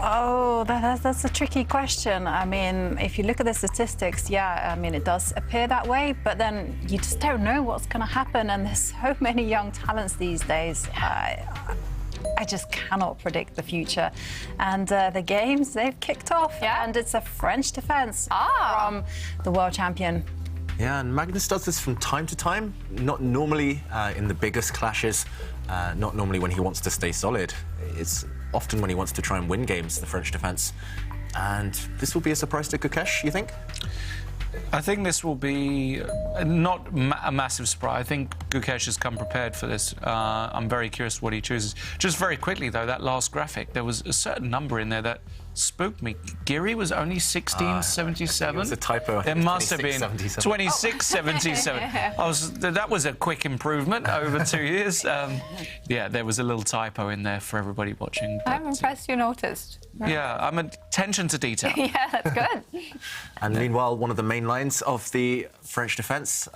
Oh, that's a tricky question. I mean, if you look at the statistics, yeah, I mean, it does appear that way, but then you just don't know what's going to happen, and there's so many young talents these days. I just cannot predict the future. And the games, they've kicked off, and it's a French defence from the world champion. Yeah, and Magnus does this from time to time, not normally in the biggest clashes, not normally when he wants to stay solid. It's often when he wants to try and win games, the French defence. And this will be a surprise to Gukesh, you think? I think this will be not a massive surprise. I think Gukesh has come prepared for this. I'm very curious what he chooses. Just very quickly, though, that last graphic, there was a certain number in there that spooked me. Giri was only 1677. It was a typo. There must have been 2677. That was a quick improvement over 2 years. Yeah, there was a little typo in there for everybody watching. I'm impressed you noticed. Yeah, I'm attention to detail. Yeah, that's good. And meanwhile, one of the main lines of the French defence,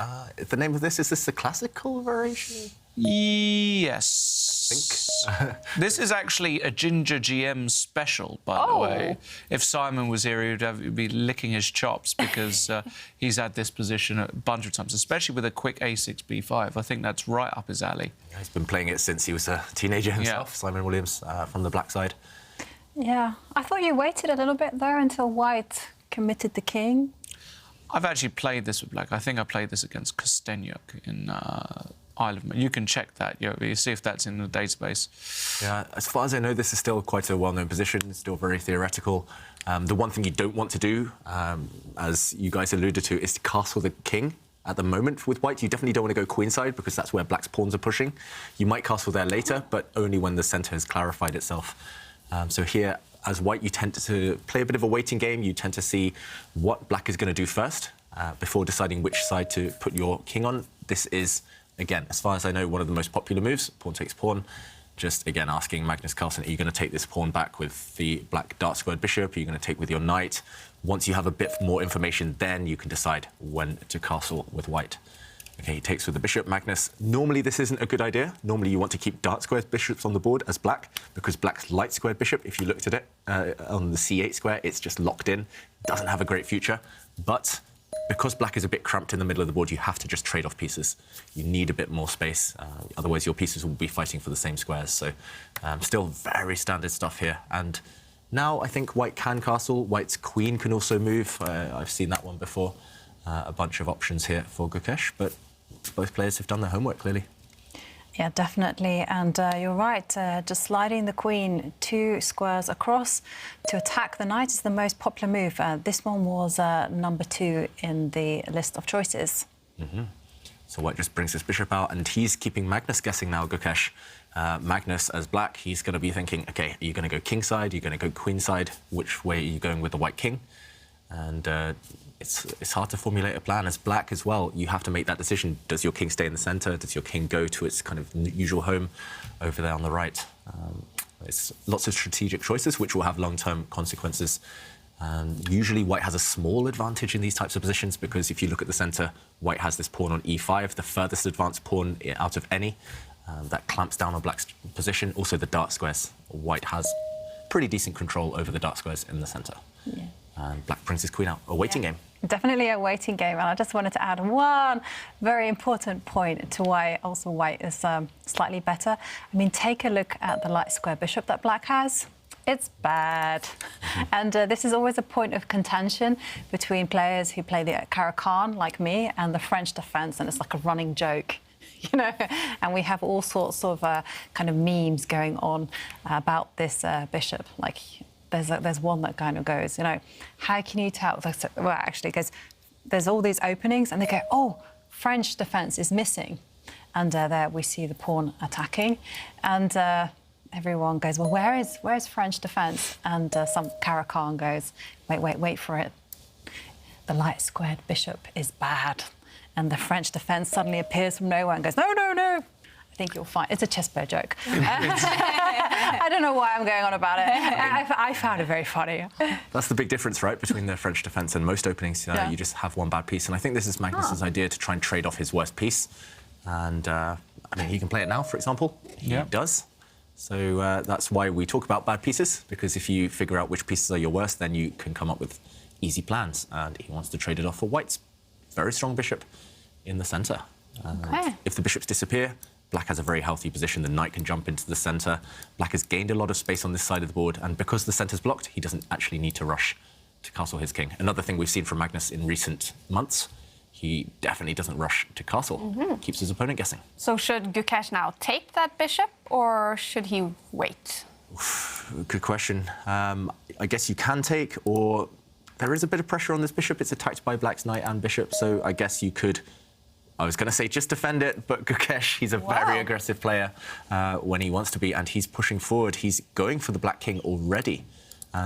the name of this, is this the classical variation? Yes. I think. This is actually a Ginger GM special, by the way. If Simon was here, he'd be licking his chops because he's had this position a bunch of times, especially with a quick A6, B5. I think that's right up his alley. Yeah, he's been playing it since he was a teenager himself, Simon Williams, from the black side. Yeah, I thought you waited a little bit there until White committed the king. I've actually played this with black. I think I played this against Kostenyuk in Isle of Man. You can check that. You see if that's in the database. Yeah, as far as I know, this is still quite a well-known position. It's still very theoretical. The one thing you don't want to do, as you guys alluded to, is to castle the king. At the moment with White, you definitely don't want to go queenside because that's where Black's pawns are pushing. You might castle there later, but only when the centre has clarified itself. So here, as White, you tend to play a bit of a waiting game. You tend to see what Black is going to do first before deciding which side to put your king on. This is, again, as far as I know, one of the most popular moves. Pawn takes pawn. Just, again, asking Magnus Carlsen, are you going to take this pawn back with the black dark-squared bishop? Are you going to take with your knight? Once you have a bit more information, then you can decide when to castle with White. OK, he takes with the bishop, Magnus. Normally, this isn't a good idea. Normally, you want to keep dark-squared bishops on the board as Black, because Black's light-squared bishop, if you looked at it on the c8 square, it's just locked in. Doesn't have a great future. But because Black is a bit cramped in the middle of the board, you have to just trade off pieces. You need a bit more space. Otherwise, your pieces will be fighting for the same squares. So still very standard stuff here. And now I think White can castle. White's queen can also move. I've seen that one before. A bunch of options here for Gukesh, but both players have done their homework, clearly. Yeah, definitely. And you're right, just sliding the queen 2 squares across to attack the knight is the most popular move. This one was number 2 in the list of choices. So White just brings his bishop out, and he's keeping Magnus guessing now, Gukesh. Magnus, as Black, he's going to be thinking, OK, are you going to go kingside? Are you going to go queenside? Which way are you going with the White king? And it's hard to formulate a plan. As Black as well, you have to make that decision. Does your king stay in the centre? Does your king go to its kind of usual home over there on the right? It's lots of strategic choices which will have long-term consequences. Usually White has a small advantage in these types of positions because if you look at the centre, White has this pawn on e5, the furthest advanced pawn out of any. That clamps down on Black's position. Also the dark squares. White has pretty decent control over the dark squares in the centre. Yeah. And Black brings his queen out. A waiting game. Definitely a waiting game. And I just wanted to add one very important point to why also White is slightly better. I mean, take a look at the light square bishop that Black has. It's bad. And this is always a point of contention between players who play the Caro-Kann, like me, and the French defence, and it's like a running joke. You know, and we have all sorts of kind of memes going on about this bishop. Like, there's one that kind of goes, you know, how can you tell? Well, actually, because there's all these openings, and they go, oh, French defence is missing, and there we see the pawn attacking, and everyone goes, well, where's French defence? And some Caro-Kann goes, wait for it. The light squared bishop is bad. And the French defence suddenly appears from nowhere and goes, no, no, no. I think you'll find... It's a chessboard joke. I don't know why I'm going on about it. I found it very funny. That's the big difference, right, between the French defence and most openings. You just have one bad piece. And I think this is Magnus's idea to try and trade off his worst piece. And, I mean, he can play it now, for example. He does. So that's why we talk about bad pieces, because if you figure out which pieces are your worst, then you can come up with easy plans. And he wants to trade it off for white's very strong bishop in the centre. Okay. If the bishops disappear, black has a very healthy position. The knight can jump into the centre. Black has gained a lot of space on this side of the board, and because the centre's blocked, he doesn't actually need to rush to castle his king. Another thing we've seen from Magnus in recent months, he definitely doesn't rush to castle. Keeps his opponent guessing. So should Gukesh now take that bishop, or should he wait? Good question. I guess you can take, or there is a bit of pressure on this bishop. It's attacked by black's knight and bishop, so I guess you could... I was going to say just defend it, but Gukesh, he's a very aggressive player when he wants to be, and he's pushing forward. He's going for the black king already.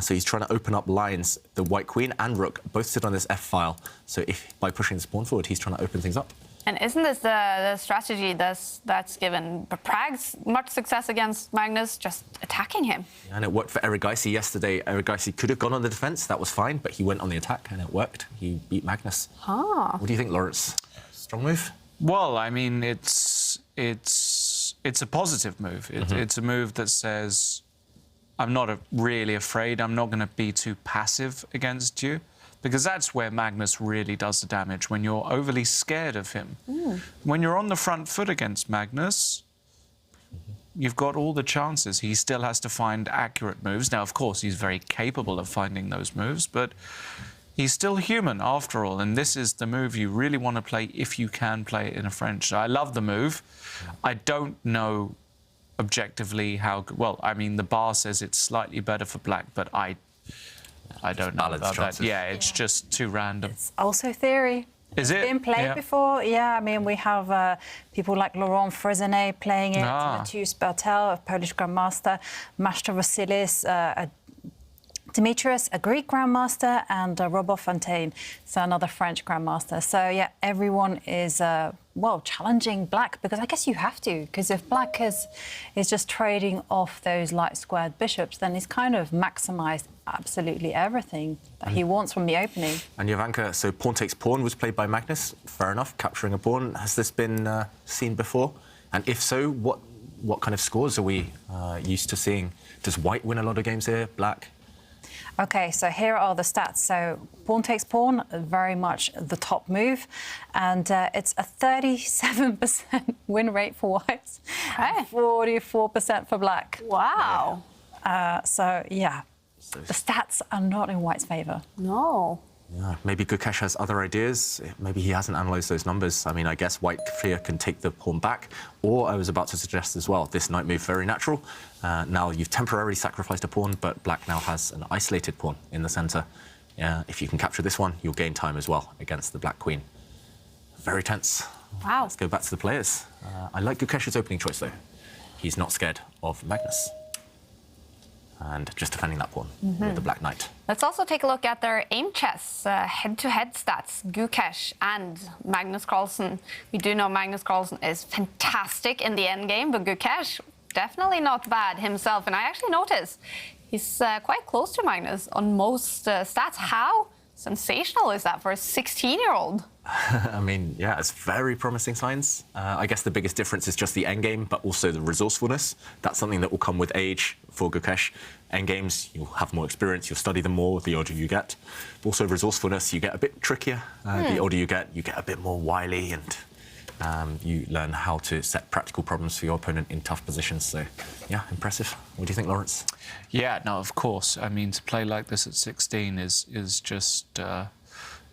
So he's trying to open up lines. The white queen and rook both sit on this f-file. So if by pushing this pawn forward, he's trying to open things up. And isn't this the strategy that's given Prague's much success against Magnus, just attacking him? And it worked for Erigaisi yesterday. Erigaisi could have gone on the defence, that was fine, but he went on the attack and it worked. He beat Magnus. What do you think, Lawrence? Strong move? Well, I mean, it's a positive move. It's a move that says, I'm not really afraid. I'm not going to be too passive against you, because that's where Magnus really does the damage, when you're overly scared of him. When you're on the front foot against Magnus, you've got all the chances. He still has to find accurate moves. Now, of course, he's very capable of finding those moves, but he's still human after all, and this is the move you really want to play if you can play it in a French. So I love the move. I don't know objectively how... Well, I mean, the bar says it's slightly better for black, but I don't know about that. Yeah, it's just too random. It's also theory. Is it? It's been played before. Yeah, I mean, we have people like Laurent Frezonnet playing it, Mathieu Bertel, a Polish grandmaster, Mashta Vasilis, Demetrius, a Greek grandmaster, and Robert Fontaine, so another French grandmaster. So, yeah, everyone is, well, challenging black, because I guess you have to, because if black is just trading off those light-squared bishops, then he's kind of maximised absolutely everything that he wants from the opening. And Jovanka, so pawn takes pawn was played by Magnus. Fair enough, capturing a pawn. Has this been seen before? And if so, what kind of scores are we used to seeing? Does white win a lot of games here, black? OK, so here are the stats. So pawn takes pawn, very much the top move. And it's a 37% win rate for whites, 44% for black. Wow. So, yeah, the stats are not in white's favour. No. Yeah, maybe Gukesh has other ideas. Maybe he hasn't analysed those numbers. I mean, I guess white clear can take the pawn back. Or I was about to suggest as well, this knight move, very natural. Now you've temporarily sacrificed a pawn, but black now has an isolated pawn in the centre. Yeah, if you can capture this one, you'll gain time as well against the black queen. Very tense. Wow. Let's go back to the players. I like Gukesh's opening choice, though. He's not scared of Magnus. And just defending that pawn with the black knight. Let's also take a look at their Aimchess head-to-head stats, Gukesh and Magnus Carlsen. We do know Magnus Carlsen is fantastic in the endgame, but Gukesh, definitely not bad himself. And I actually noticed he's quite close to Magnus on most stats. How sensational is that for a 16-year-old? I mean, yeah, it's very promising signs. I guess the biggest difference is just the endgame, but also the resourcefulness. That's something that will come with age for Gukesh. Endgames, you'll have more experience, you'll study them more the older you get. Also, resourcefulness, you get a bit trickier. The older you get a bit more wily, and you learn how to set practical problems for your opponent in tough positions. So, yeah, impressive. What do you think, Lawrence? Yeah, no, of course. I mean, to play like this at 16 is just...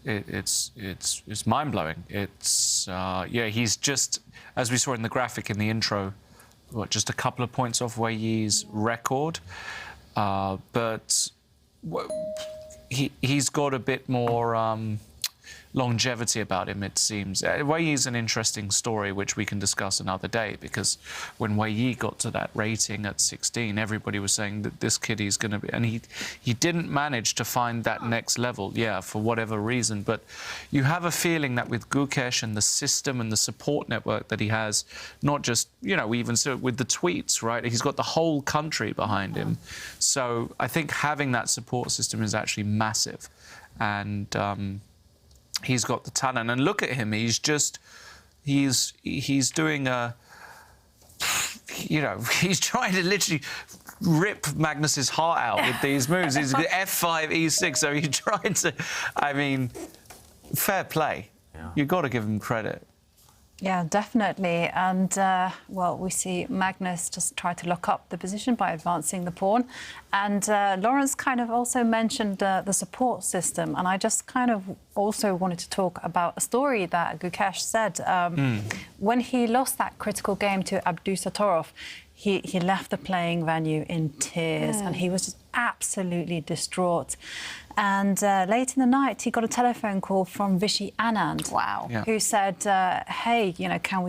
It's mind-blowing. It's yeah, he's just, as we saw in the graphic in the intro, just a couple of points off Wei Yi's record, but he's got a bit more longevity about him, it seems. Wei Yi's an interesting story, which we can discuss another day, because when Wei Yi got to that rating at 16, everybody was saying that this kid is going to be... And he didn't manage to find that next level, yeah, for whatever reason. But you have a feeling that with Gukesh and the system and the support network that he has, not just, you know, even so with the tweets, right? He's got the whole country behind him. So I think having that support system is actually massive. And... he's got the talent, and look at him. He's just, he's doing a, you know, he's trying to literally rip Magnus's heart out with these moves. He's F5, E6, so he's trying to... I mean, fair play. Yeah. You've got to give him credit. Yeah, definitely. And, well, we see Magnus just try to lock up the position by advancing the pawn. And Lawrence kind of also mentioned the support system. And I just kind of also wanted to talk about a story that Gukesh said. When he lost that critical game to Abdusattorov, he left the playing venue in tears and he was just absolutely distraught. And late in the night, he got a telephone call from Vishy Anand, Wow. Yeah. who said, "Hey, you know, can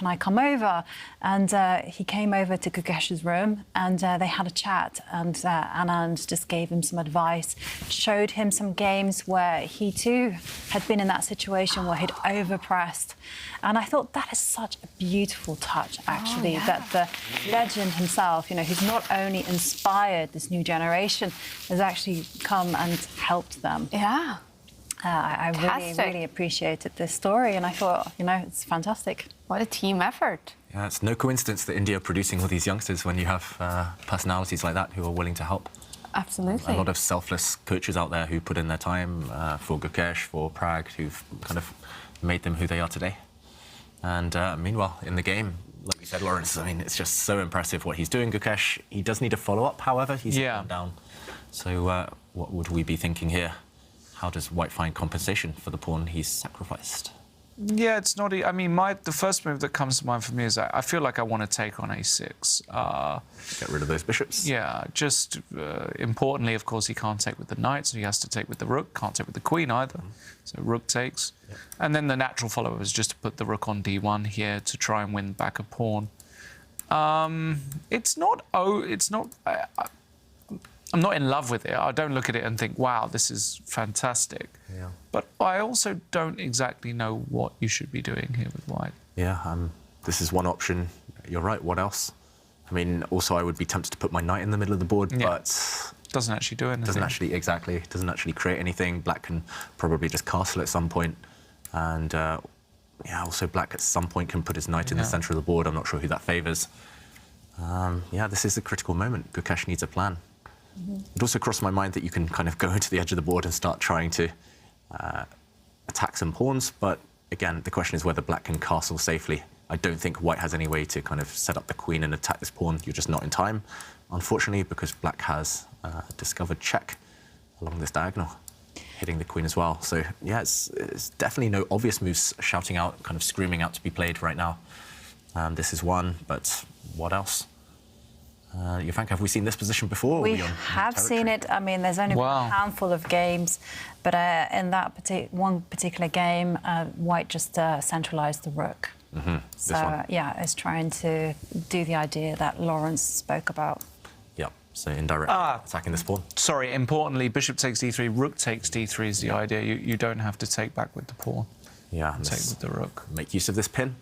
I come over?" And he came over to Gukesh's room, and they had a chat. And Anand just gave him some advice, showed him some games where he too had been in that situation where he'd overpressed. And I thought that is such a beautiful touch, actually, that the legend himself, you know, who's not only inspired this new generation, has actually come and helped them. Yeah. I really, Fantastic. really appreciated this story, and I thought, you know, it's fantastic. What a team effort. Yeah, it's no coincidence that India are producing all these youngsters when you have personalities like that who are willing to help. Absolutely. A lot of selfless coaches out there who put in their time for Gukesh, for Prag, who've kind of made them who they are today. And meanwhile, in the game, like you said, Lawrence, I mean, it's just so impressive what he's doing, Gukesh. He does need a follow-up, however. He's gone down. So what would we be thinking here? How does White find compensation for the pawn he's sacrificed? Yeah, it's not... I mean, the first move that comes to mind for me is I feel like I want to take on A6. Get rid of those bishops? Yeah, just importantly, of course, he can't take with the knight, so he has to take with the rook. Can't take with the queen either, so rook takes. Yep. And then the natural follow is just to put the rook on D1 here to try and win back a pawn. It's not... I'm not in love with it. I don't look at it and think, wow, this is fantastic. Yeah. But I also don't exactly know what you should be doing here with White. Yeah, this is one option. You're right, what else? I mean, also I would be tempted to put my knight in the middle of the board, but... Doesn't actually do anything. Doesn't actually create anything. Black can probably just castle at some point. And, yeah, also Black at some point can put his knight in the centre of the board. I'm not sure who that favours. Yeah, this is a critical moment. Gukesh needs a plan. It also crossed my mind that you can kind of go into the edge of the board and start trying to attack some pawns, but again, the question is whether Black can castle safely. I don't think White has any way to kind of set up the queen and attack this pawn. You're just not in time, unfortunately, because Black has discovered check along this diagonal, hitting the queen as well. So, yeah, it's definitely no obvious moves shouting out, kind of screaming out to be played right now. This is one, but what else? Jovanka, have we seen this position before? We have seen it. I mean, there's only been a handful of games, but in that one particular game, White just centralised the rook. So, yeah, it's trying to do the idea that Lawrence spoke about. Yeah, so indirectly attacking this pawn. Sorry, importantly, bishop takes d3, rook takes d3 is the idea. You don't have to take back with the pawn. Yeah, take with the rook. Make use of this pin.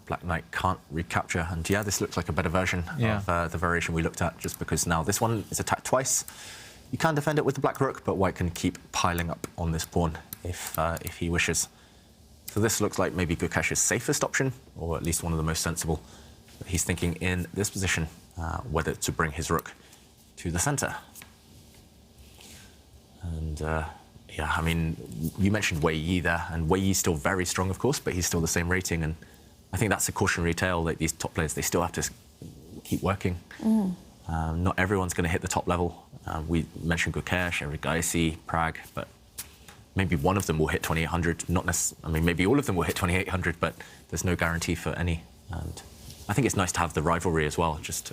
Black Knight can't recapture, and yeah, this looks like a better version of the variation we looked at, just because now this one is attacked twice. You can defend it with the Black Rook, but White can keep piling up on this pawn if he wishes. So this looks like maybe Gukesh's safest option, or at least one of the most sensible. But he's thinking in this position whether to bring his rook to the centre. And yeah, I mean, you mentioned Wei Yi there, and Wei Yi's still very strong, of course, but he's still the same rating, and I think that's a cautionary tale that these top players, they still have to keep working. Not everyone's going to hit the top level. We mentioned Gukesh, Erigaisi, Prag, but maybe one of them will hit 2800. Not necessarily, I mean, maybe all of them will hit 2800, but there's no guarantee for any. And I think it's nice to have the rivalry as well, just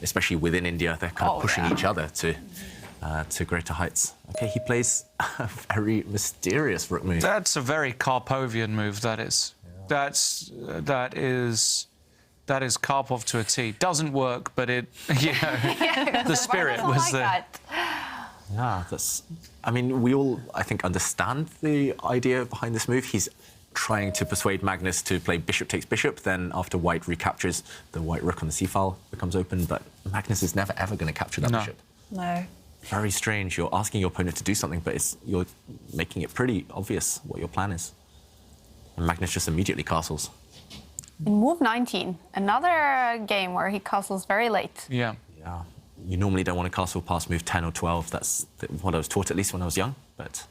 especially within India, they're kind of pushing each other to greater heights. Okay, he plays a very mysterious rook move. That's a very Karpovian move, that is. That is Karpov to a T. Doesn't work, but it, you know, the spirit was there. Yeah, that's... I mean, we all, I think, understand the idea behind this move. He's trying to persuade Magnus to play bishop takes bishop, then after White recaptures, the White rook on the c-file becomes open, but Magnus is never, ever going to capture that bishop. No. Very strange. You're asking your opponent to do something, but you're making it pretty obvious what your plan is. And Magnus just immediately castles. In move 19, another game where he castles very late. Yeah. Yeah. You normally don't want to castle past move 10 or 12. That's what I was taught, at least when I was young. But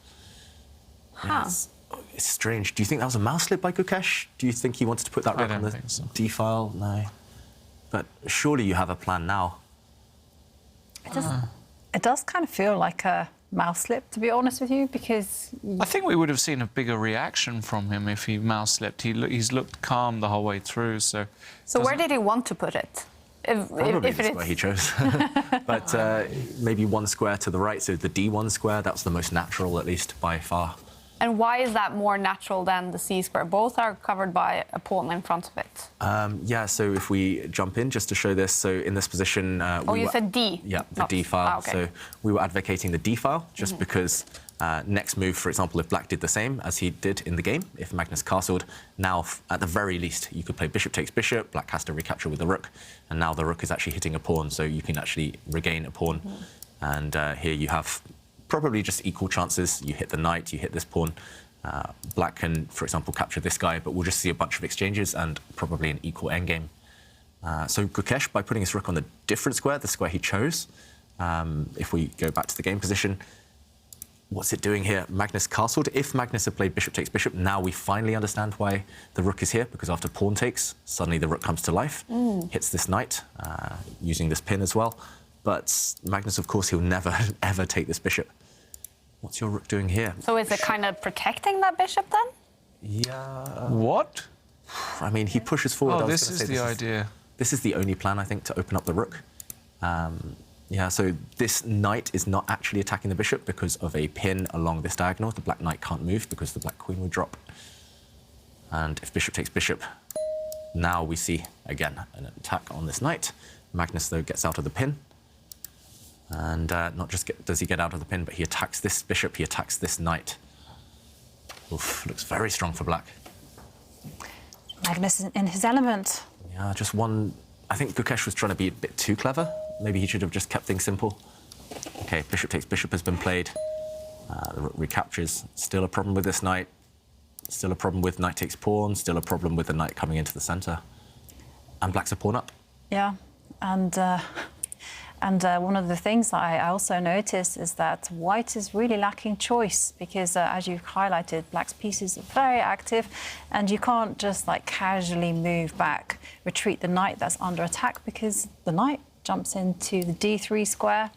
yeah, it's strange. Do you think that was a mouse slip by Gukesh? Do you think he wanted to put that rook on the D file? No. But surely you have a plan now. It does kind of feel like a mouse slip, to be honest with you, because... I think we would have seen a bigger reaction from him if he mouse slipped. He's looked calm the whole way through, so... So where did he want to put it? Probably the square he chose. But maybe one square to the right, so the D1 square, that's the most natural, at least, by far. And why is that more natural than the C square? Both are covered by a pawn in front of it. Yeah, so if we jump in just to show this, so in this position... you said D. Yeah, the D file. Okay. So we were advocating the D file just because next move, for example, if black did the same as he did in the game, if Magnus castled, now at the very least you could play bishop takes bishop, black has to recapture with the rook, and now the rook is actually hitting a pawn, so you can actually regain a pawn. And here you have probably just equal chances. You hit the knight, you hit this pawn. Black can, for example, capture this guy, but we'll just see a bunch of exchanges and probably an equal endgame. So Gukesh, by putting his rook on the different square, the square he chose, if we go back to the game position, what's it doing here? Magnus castled. If Magnus had played bishop takes bishop, now we finally understand why the rook is here, because after pawn takes, suddenly the rook comes to life, hits this knight, using this pin as well. But Magnus, of course, he'll never, ever take this bishop. What's your rook doing here? So is it kind of protecting that bishop then? Yeah. What? I mean, he pushes forward. Oh, this is the idea. This is the only plan, I think, to open up the rook. Yeah, so this knight is not actually attacking the bishop because of a pin along this diagonal. The black knight can't move because the black queen would drop. And if bishop takes bishop, now we see, again, an attack on this knight. Magnus, though, gets out of the pin. And not just does he get out of the pin, but he attacks this bishop, he attacks this knight. Oof, looks very strong for black. Magnus is in his element. Yeah, just one... I think Gukesh was trying to be a bit too clever. Maybe he should have just kept things simple. OK, bishop takes bishop has been played. The rook recaptures. Still a problem with this knight. Still a problem with knight takes pawn. Still a problem with the knight coming into the centre. And black's a pawn up. Yeah, and one of the things that I also noticed is that white is really lacking choice because, as you've highlighted, black's pieces are very active and you can't just like casually move back, retreat the knight that's under attack because the knight jumps into the D3 square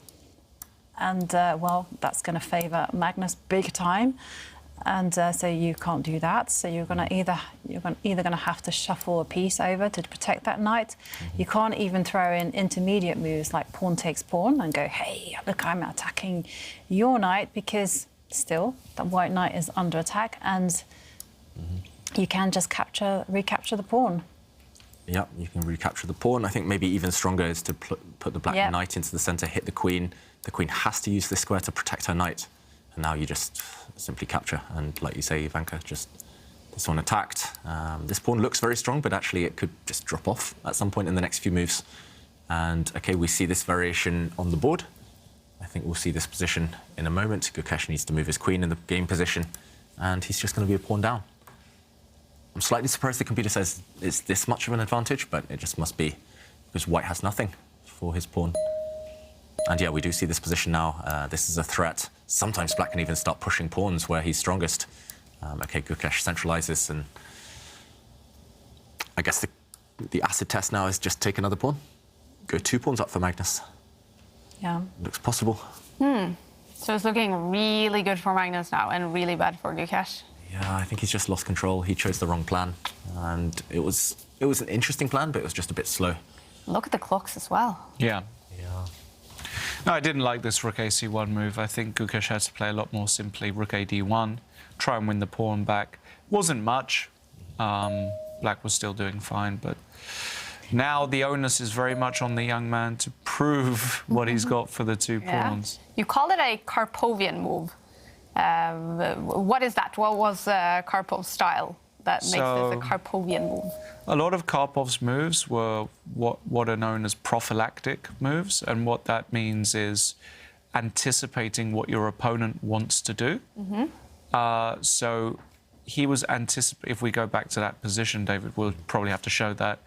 and, well, that's going to favour Magnus big time. And so you can't do that. So you're either going to have to shuffle a piece over to protect that knight. You can't even throw in intermediate moves like pawn takes pawn and go, hey, look, I'm attacking your knight because still the white knight is under attack and you can just recapture the pawn. Yeah, you can recapture the pawn. I think maybe even stronger is to put the black knight into the centre, hit the queen. The queen has to use this square to protect her knight. And now you just simply capture. And like you say, Ivanka, just this one attacked. This pawn looks very strong, but actually it could just drop off at some point in the next few moves. And OK, we see this variation on the board. I think we'll see this position in a moment. Gukesh needs to move his queen in the game position, and he's just going to be a pawn down. I'm slightly surprised the computer says it's this much of an advantage, but it just must be because white has nothing for his pawn. And yeah, we do see this position now. This is a threat. Sometimes black can even start pushing pawns where he's strongest. OK, Gukesh centralizes, and I guess the acid test now is just take another pawn. Go 2 pawns up for Magnus. Yeah. Looks possible. So it's looking really good for Magnus now and really bad for Gukesh. Yeah, I think he's just lost control. He chose the wrong plan. And it was an interesting plan, but it was just a bit slow. Look at the clocks as well. Yeah. Yeah. No, I didn't like this rook AC1 move. I think Gukesh had to play a lot more simply. Rook AD1, try and win the pawn back. Wasn't much. Black was still doing fine, but now the onus is very much on the young man to prove what he's got for the 2 pawns. You call it a Karpovian move. What is that? What was Karpov's style that makes this a Karpovian move? A lot of Karpov's moves were what are known as prophylactic moves, and what that means is anticipating what your opponent wants to do. So he was anticipating. If we go back to that position, David, we'll probably have to show that.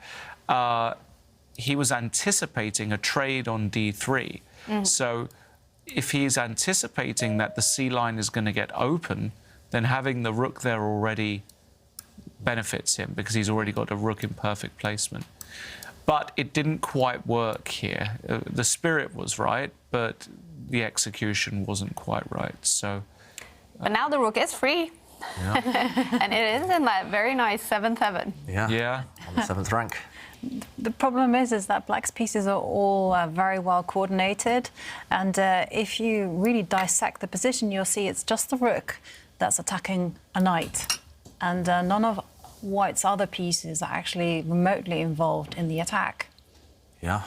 He was anticipating a trade on d3. So if he's anticipating that the c line is going to get open, then having the rook there already benefits him because he's already got a rook in perfect placement. But it didn't quite work here. The spirit was right, but the execution wasn't quite right. So. But now the rook is free. Yeah. And it is in that very nice 7th heaven. Yeah. On the 7th rank. The problem is that black's pieces are all very well coordinated, and if you really dissect the position, you'll see it's just the rook that's attacking a knight, and none of white's other pieces are actually remotely involved in the attack. Yeah,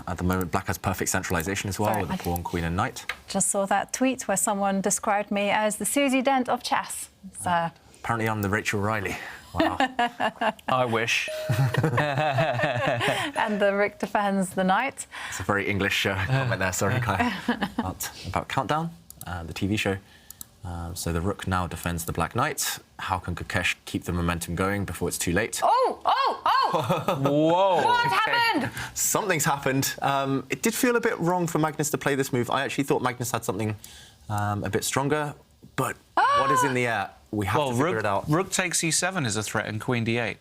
at the moment, black has perfect centralization as well, Sorry, with the pawn, queen, and knight. Just saw that tweet where someone described me as the Susie Dent of chess. So. Apparently, I'm the Rachel Riley. Wow. I wish. And the rook defends the knight. It's a very English comment there, sorry, Claire. About Countdown, the TV show. So the rook now defends the black knight. How can Gukesh keep the momentum going before it's too late? Oh! Whoa! What happened? Something's happened. It did feel a bit wrong for Magnus to play this move. I actually thought Magnus had something a bit stronger, but what is in the air? We have to figure it out. Rook takes e7 is a threat, and queen d8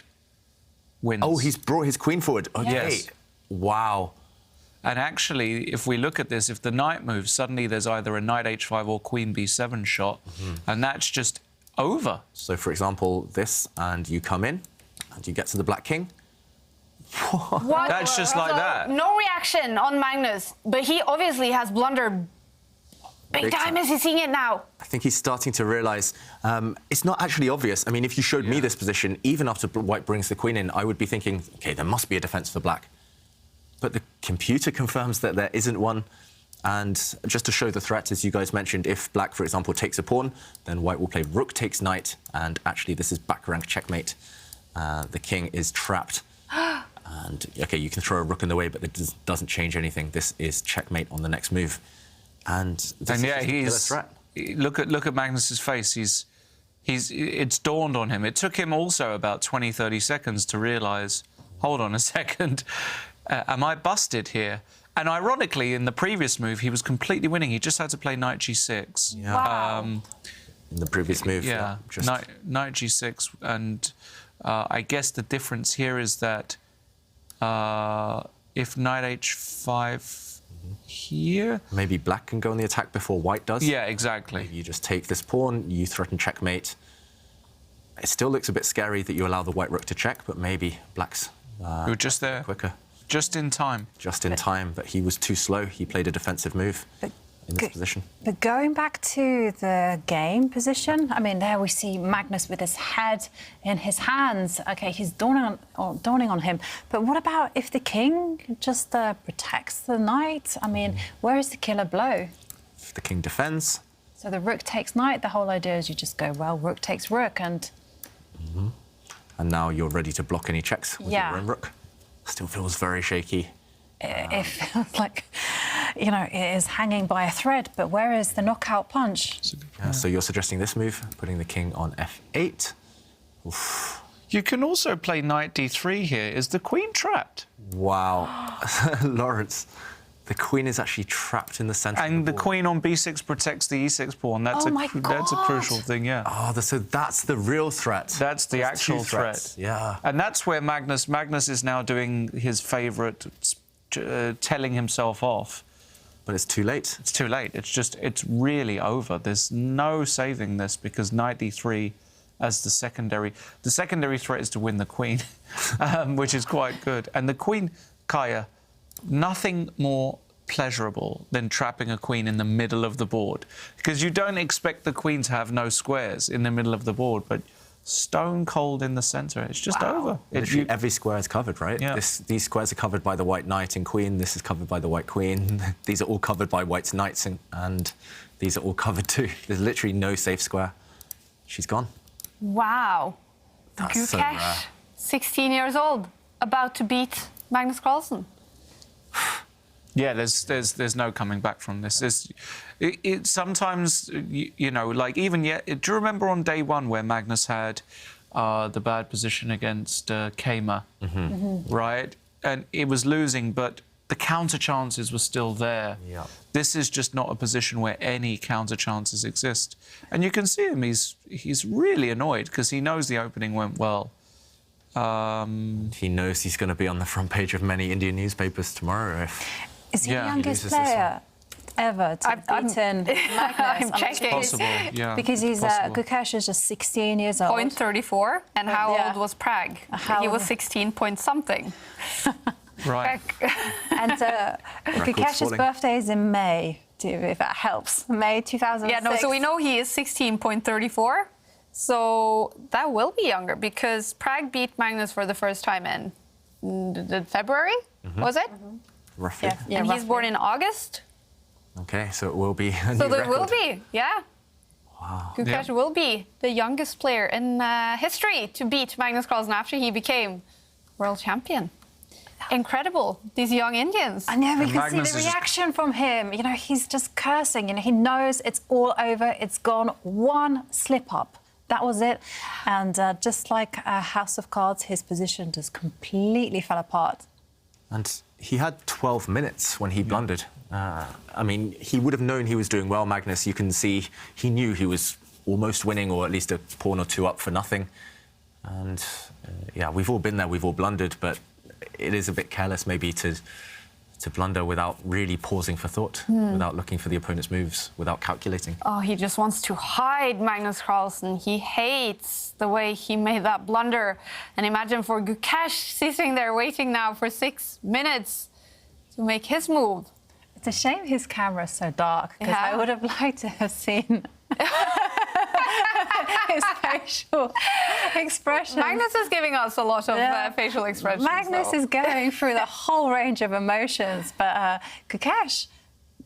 wins. Oh, he's brought his queen forward. Okay. Yes. Wow. And actually, if we look at this, if the knight moves, suddenly there's either a knight h5 or queen b7 shot, and that's just over. So, for example, this, and you come in, and you get to the black king. What? That's just like that. No reaction on Magnus, but he obviously has blundered big time. Is he seeing it now? I think he's starting to realise it's not actually obvious. I mean, if you showed me this position, even after white brings the queen in, I would be thinking, OK, there must be a defence for black. But the computer confirms that there isn't one. And just to show the threat, as you guys mentioned, if black, for example, takes a pawn, then white will play rook takes knight. And actually, this is back rank checkmate. The king is trapped. And, OK, you can throw a rook in the way, but it doesn't change anything. This is checkmate on the next move. And this is yeah, just a killer threat. Look at Magnus's face. It's dawned on him. It took him also about 20, 30 seconds to realise, hold on a second, am I busted here? And ironically, in the previous move, he was completely winning. He just had to play knight g6. Yeah. Wow. In the previous move. Yeah, just... knight g6. And I guess the difference here is that if knight h5 here... Maybe black can go on the attack before white does. Yeah, exactly. Maybe you just take this pawn, you threaten checkmate. It still looks a bit scary that you allow the white rook to check, but maybe black's You're just there. quicker. Just in time. Just in time, but he was too slow. He played a defensive move in this position. But going back to the game position, I mean, there we see Magnus with his head in his hands. OK, he's dawning on him. But what about if the king just protects the knight? I mean, where is the killer blow? If the king defends. So the rook takes knight. The whole idea is you just go, well, rook takes rook, and... And now you're ready to block any checks with your own rook. Still feels very shaky. It feels like, you know, it is hanging by a thread, but where is the knockout punch? Yeah, so you're suggesting this move, putting the king on f8. Oof. You can also play knight d3 here. Is the queen trapped? Wow. Lawrence, the queen is actually trapped in the centre. And the queen on b6 protects the e6 pawn. That's that's a crucial thing, yeah. Oh, so that's the real threat. That's the actual threat. Yeah. And that's where Magnus is now doing his favourite, telling himself off. But it's too late. It's too late. It's really over. There's no saving this because knight d3 as the secondary. The secondary threat is to win the queen, which is quite good. And the queen, Kaya, nothing more pleasurable than trapping a queen in the middle of the board, because you don't expect the queen to have no squares in the middle of the board, but stone cold in the centre. It's just over. Literally every square is covered, right? Yeah. These squares are covered by the white knight and queen. This is covered by the white queen. These are all covered by white's knights, and these are all covered too. There's literally no safe square. She's gone. Wow. That's so rare. Gukesh, 16 years old, about to beat Magnus Carlsen. Yeah, there's no coming back from this. Sometimes, you know, like even yet. Do you remember on day one where Magnus had the bad position against Kama, right? And it was losing, but the counter chances were still there. Yeah. This is just not a position where any counter chances exist, and you can see him. He's really annoyed because he knows the opening went well. He knows he's going to be on the front page of many Indian newspapers tomorrow. Is he Yeah. the He youngest loses this player ever to have beaten Magnus? I'm checking. Possible, yeah. Because he's possible. Gukesh is just 16 years old. 0.34. And how Yeah. old was Prague? How He was old? 16 point something. Right. And Gukesh's falling. birthday is in May, if that helps. May 2006. Yeah, no, so we know he is 16.34. So that will be younger because Prague beat Magnus for the first time in February, was it? Roughly. Yeah. And he's roughly. born in August. Okay, so it will be a So new there record. will be, yeah. Wow. Gukesh Yeah. will be the youngest player in history to beat Magnus Carlsen after he became world champion. Incredible, these young Indians. I know, we And can Magnus see is the just- reaction from him. You know, he's just cursing. You know, he knows it's all over. It's gone. One slip up. That was it. And just like a house of cards, his position just completely fell apart. And he had 12 minutes when he blundered. I mean, he would have known he was doing well, Magnus. You can see he knew he was almost winning, or at least a pawn or two up for nothing. And yeah, we've all been there, we've all blundered, but it is a bit careless maybe to blunder without really pausing for thought, without looking for the opponent's moves, without calculating. Oh, he just wants to hide Magnus Carlsen. He hates the way he made that blunder. And imagine for Gukesh sitting there waiting now for 6 minutes to make his move. It's a shame his camera's so dark, because Yeah. I would have liked to have seen his facial expressions. Magnus is giving us a lot of Yeah. facial expressions. Magnus though. is going through the whole range of emotions, but Gukesh,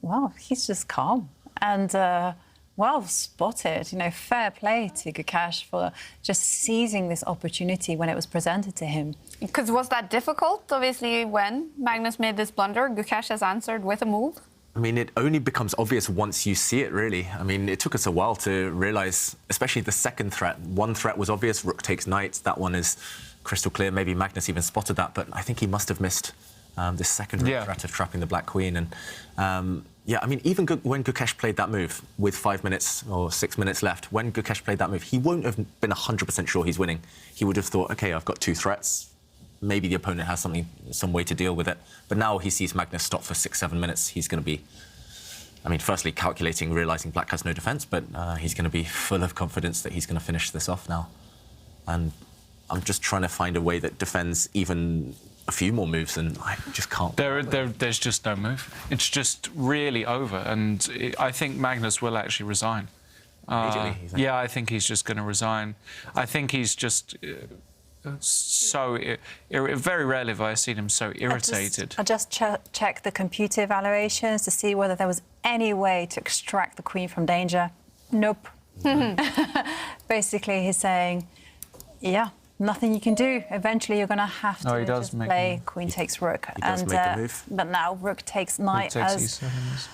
well, he's just calm and well spotted. You know, fair play to Gukesh for just seizing this opportunity when it was presented to him. Because was that difficult? Obviously, when Magnus made this blunder, Gukesh has answered with a move. I mean, it only becomes obvious once you see it, really. I mean, it took us a while to realise, especially the second threat. One threat was obvious, rook takes knight. That one is crystal clear. Maybe Magnus even spotted that, but I think he must have missed this second threat of trapping the black queen. And yeah, I mean, even when Gukesh played that move with 5 minutes or 6 minutes left, when Gukesh played that move, he won't have been 100% sure he's winning. He would have thought, OK, I've got two threats. Maybe the opponent has some way to deal with it. But now he sees Magnus stop for 6-7 minutes. He's going to be, I mean, firstly, calculating, realising black has no defence, but he's going to be full of confidence that he's going to finish this off now. And I'm just trying to find a way that defends even a few more moves, and I just can't. There's just no move. It's just really over, and I think Magnus will actually resign. Immediately, you think? Yeah, I think he's just going to resign. I think he's just very rarely have I seen him so irritated. I just checked the computer evaluations to see whether there was any way to extract the queen from danger. Nope. Basically, he's saying, yeah, nothing you can do. Eventually, you're going to have to he does just make play a- queen takes rook. He does make a move. But now rook takes knight, Rook takes E7.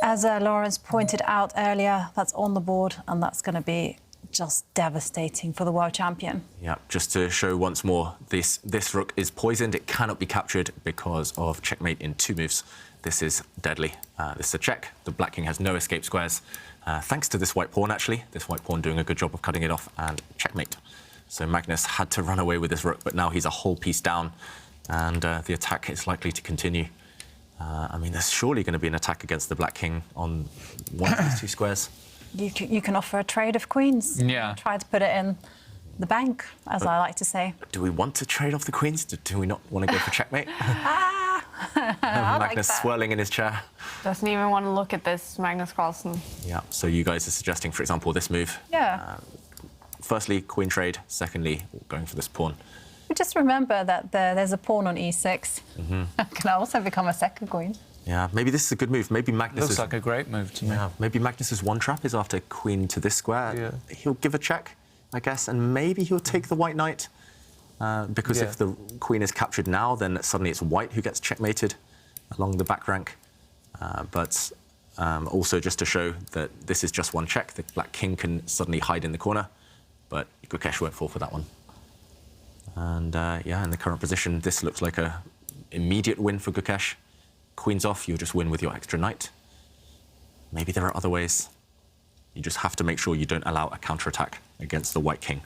as Lawrence pointed out earlier, that's on the board, and that's going to be just devastating for the world champion. Yeah, just to show once more, this rook is poisoned. It cannot be captured because of checkmate in 2 moves. This is deadly. This is a check. The black king has no escape squares. Thanks to this white pawn, actually. This white pawn doing a good job of cutting it off, and checkmate. So Magnus had to run away with this rook, but now he's a whole piece down, and the attack is likely to continue. I mean, there's surely going to be an attack against the black king on one of these 2 squares. You can offer a trade of queens. Yeah. Try to put it in the bank, as I like to say. Do we want to trade off the queens? Do we not want to go for checkmate? Magnus that. swirling in his chair. Doesn't even want to look at this, Magnus Carlsen. Yeah, so you guys are suggesting, for example, this move. Yeah. Firstly, queen trade. Secondly, going for this pawn. Just remember that there's a pawn on e6. Can also become a second queen. Yeah, maybe this is a good move. Maybe Magnus Looks is... like a great move to me. Yeah, maybe Magnus's one trap is after queen to this square. Yeah. He'll give a check, I guess, and maybe he'll take the white knight. Because Yeah. if the queen is captured now, then suddenly it's white who gets checkmated. along the back rank, but also just to show that this is just one check. The black king can suddenly hide in the corner, but Gukesh won't fall for that one. And yeah, in the current position, this looks like a immediate win for Gukesh. Queen's off, you'll just win with your extra knight. Maybe there are other ways. You just have to make sure you don't allow a counterattack against the white king.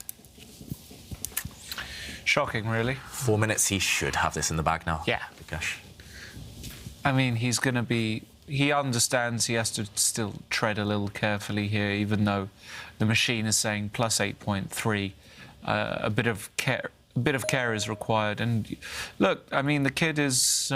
Shocking, really. 4 minutes, he should have this in the bag now. Yeah. Gukesh. I mean, he's going to be... He understands he has to still tread a little carefully here, even though the machine is saying plus 8.3. A bit of care is required. And look, I mean, the kid is...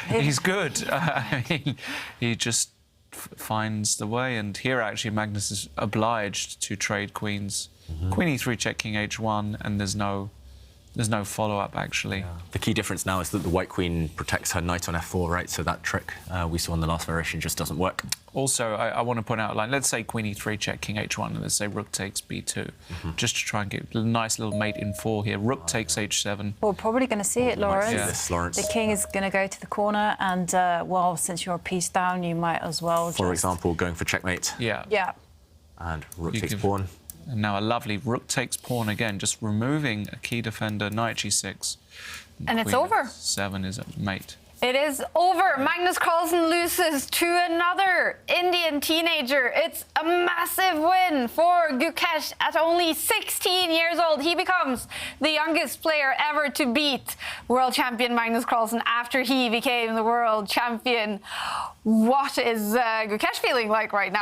he's good. I mean, he just finds the way. And here, actually, Magnus is obliged to trade queens. Queen e3 check, king h1, and there's no follow-up, actually. Yeah. The key difference now is that the white queen protects her knight on f4, right? So that trick we saw in the last variation just doesn't work. Also, I want to point out, like, let's say queen e3 check, king h1, and let's say rook takes b2, just to try and get a nice little mate in 4 here. Rook takes h7. We're probably going to see it, Lawrence. Yeah. This, Lawrence. The king is going to go to the corner, and, well, since you're a piece down, you might as well For example, going for checkmate. Yeah. Yeah. And rook takes pawn. And now a lovely rook takes pawn again, just removing a key defender, knight g6. And it's Queen over. f7 is a mate. It is over. Magnus Carlsen loses to another Indian teenager. It's a massive win for Gukesh at only 16 years old. He becomes the youngest player ever to beat world champion Magnus Carlsen after he became the world champion. What is Gukesh feeling like right now?